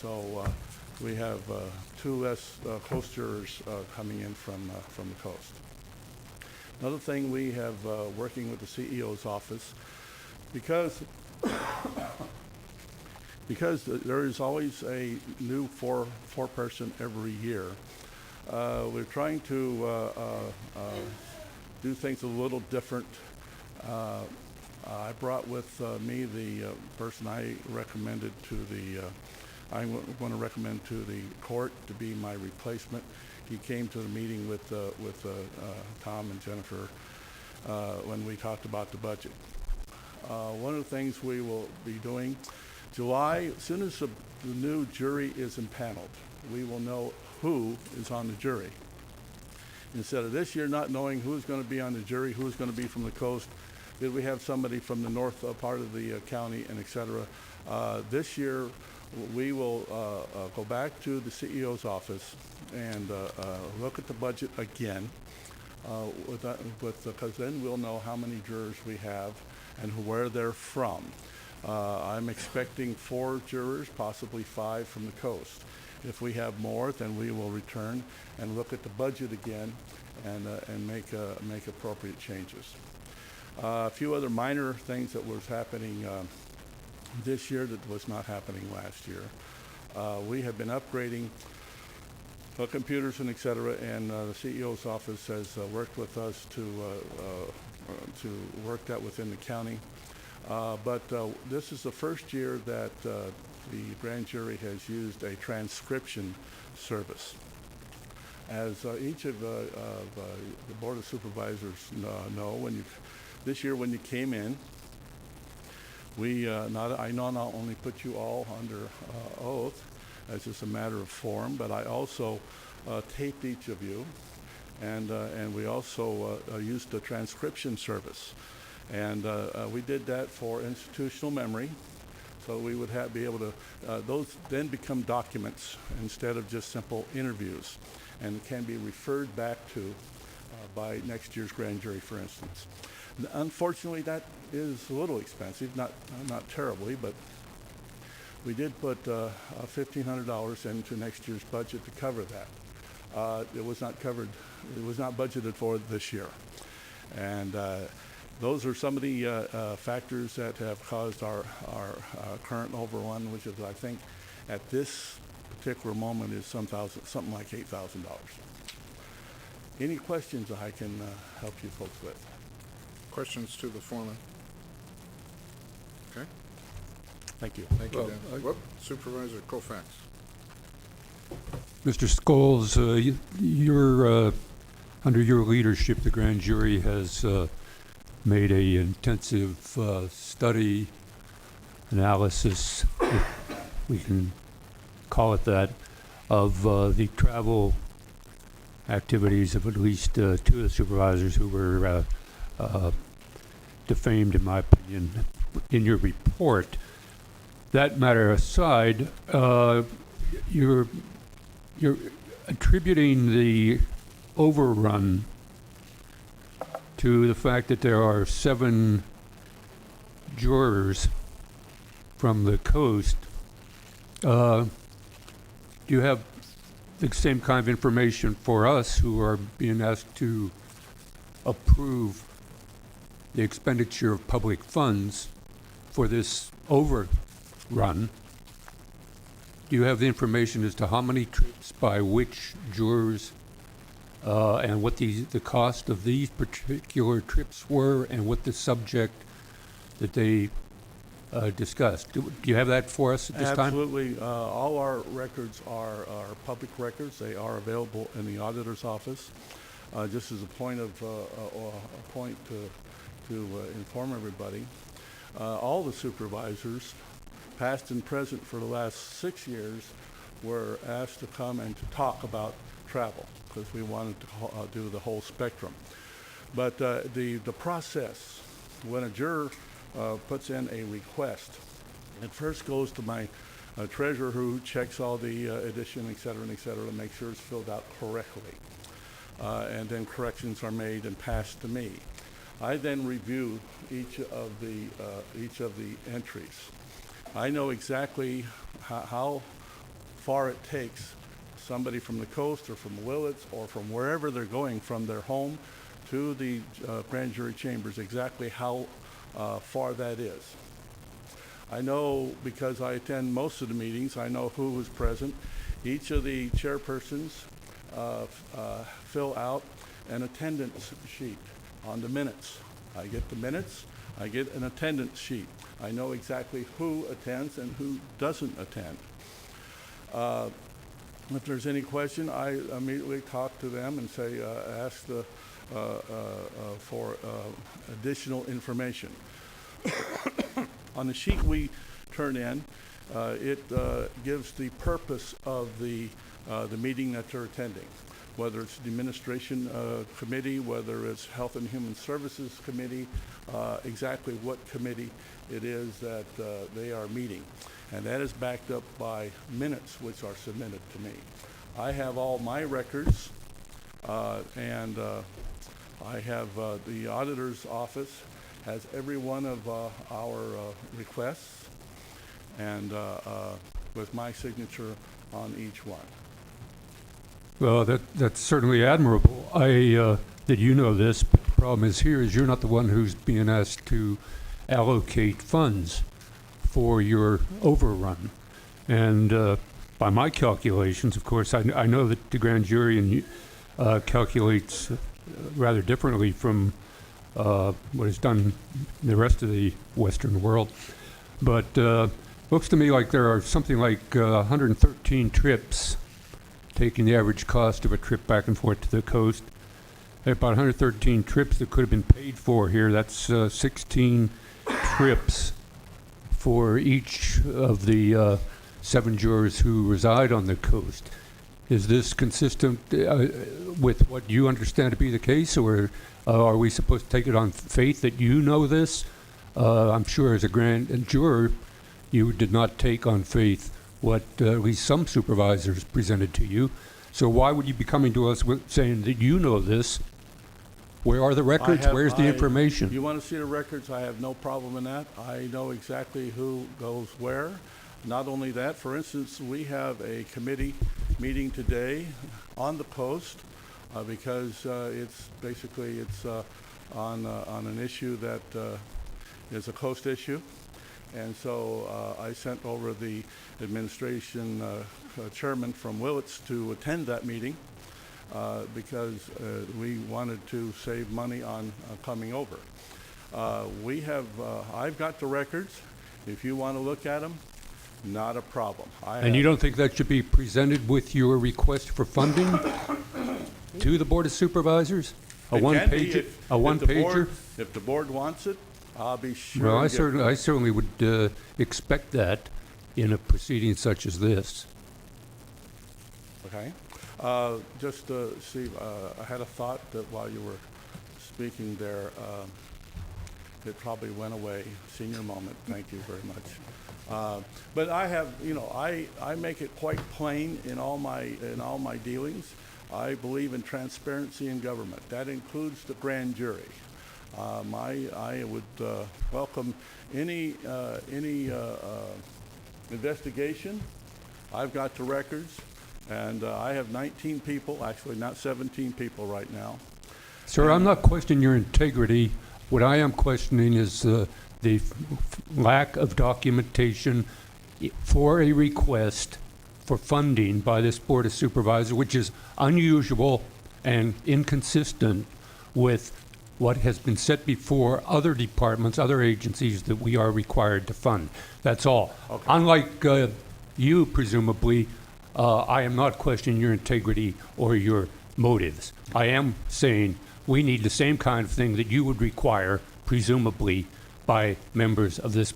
so we have two less coast jurors coming in from the coast. Another thing we have working with the CEO's office, because there is always a new four-person every year. We're trying to do things a little different. I brought with me the person I recommended to the, I want to recommend to the court to be my replacement. He came to the meeting with Tom and Jennifer when we talked about the budget. One of the things we will be doing, July, as soon as the new jury is impaneled, we will know who is on the jury. Instead of this year not knowing who's going to be on the jury, who's going to be from the coast, did we have somebody from the north part of the county, and et cetera. This year, we will go back to the CEO's office and look at the budget again, because then we'll know how many jurors we have and where they're from. I'm expecting 4 jurors, possibly 5 from the coast. If we have more, then we will return and look at the budget again and make appropriate changes. A few other minor things that was happening this year that was not happening last year. We have been upgrading computers and et cetera, and the CEO's office has worked with us to work that within the county. But this is the first year that the grand jury has used a transcription service. As each of the Board of Supervisors know, this year when you came in, I not only put you all under oath as just a matter of form, but I also taped each of you, and we also used the transcription service. And we did that for institutional memory, so we would be able to, those then become documents instead of just simple interviews, and can be referred back to by next year's grand jury, for instance. Unfortunately, that is a little expensive, not terribly, but we did put $1,500 into next year's budget to cover that. It was not covered, it was not budgeted for this year. And those are some of the factors that have caused our current overrun, which is, I think, at this particular moment is something like $8,000. Any questions I can help you folks with? Questions to the foreman? Okay. Thank you. Thank you, Dan. Supervisor Koufax. Mr. Scholes, under your leadership, the grand jury has made an intensive study, analysis, if we can call it that, of the travel activities of at least 2 of the supervisors who were defamed, in my opinion, in your report. That matter aside, you're attributing the overrun to the fact that there are 7 jurors from the coast. Do you have the same kind of information for us who are being asked to approve the expenditure of public funds for this overrun? Do you have the information as to how many trips by which jurors and what the cost of these particular trips were and what the subject that they discussed? Do you have that for us at this time? Absolutely. All our records are public records. They are available in the auditor's office. Just as a point to inform everybody, all the supervisors, past and present for the last 6 years, were asked to come and to talk about travel because we wanted to do the whole spectrum. But the process, when a juror puts in a request, it first goes to my treasurer, who checks all the addition, et cetera, to make sure it's filled out correctly. And then corrections are made and passed to me. I then review each of the entries. I know exactly how far it takes somebody from the coast or from Willits or from wherever they're going from their home to the grand jury chambers, exactly how far that is. I know because I attend most of the meetings, I know who was present. Each of the chairpersons fill out an attendance sheet on the minutes. I get the minutes, I get an attendance sheet. I know exactly who attends and who doesn't attend. If there's any question, I immediately talk to them and say, ask for additional information. On the sheet we turn in, it gives the purpose of the meeting that they're attending, whether it's the administration committee, whether it's Health and Human Services Committee, exactly what committee it is that they are meeting. And that is backed up by minutes which are submitted to me. I have all my records, and I have the auditor's office has every one of our requests, and with my signature on each one. Well, that's certainly admirable. That you know this, but the problem is here is you're not the one who's being asked to allocate funds for your overrun. And by my calculations, of course, I know that the grand jury calculates rather differently from what is done in the rest of the Western world. But looks to me like there are something like 113 trips, taking the average cost of a trip back and forth to the coast. About 113 trips that could have been paid for here. That's 16 trips for each of the 7 jurors who reside on the coast. Is this consistent with what you understand to be the case, or are we supposed to take it on faith that you know this? I'm sure as a grand juror, you did not take on faith what at least some supervisors presented to you. So why would you be coming to us saying that you know this? Where are the records? Where's the information? You want to see the records? I have no problem in that. I know exactly who goes where. Not only that, for instance, we have a committee meeting today on the coast because it's on an issue that is a coast issue. And so I sent over the administration chairman from Willits to attend that meeting because we wanted to save money on coming over. I've got the records. If you want to look at them, not a problem. And you don't think that should be presented with your request for funding to the Board of Supervisors? A one-pager? If the board wants it, I'll be sure. Well, I certainly would expect that in a proceeding such as this. Okay. Just to see, I had a thought that while you were speaking there, it probably went away. Senior moment. Thank you very much. But I have, I make it quite plain in all my dealings. I believe in transparency in government. That includes the grand jury. I would welcome any investigation. I've got the records, and I have 19 people, actually not 17 people right now. Sir, I'm not questioning your integrity. What I am questioning is the lack of documentation for a request for funding by this Board of Supervisors, which is unusual and inconsistent with what has been set before other departments, other agencies that we are required to fund. That's all. Okay. Unlike you, presumably, I am not questioning your integrity or your motives. I am saying we need the same kind of thing that you would require, presumably, by members of this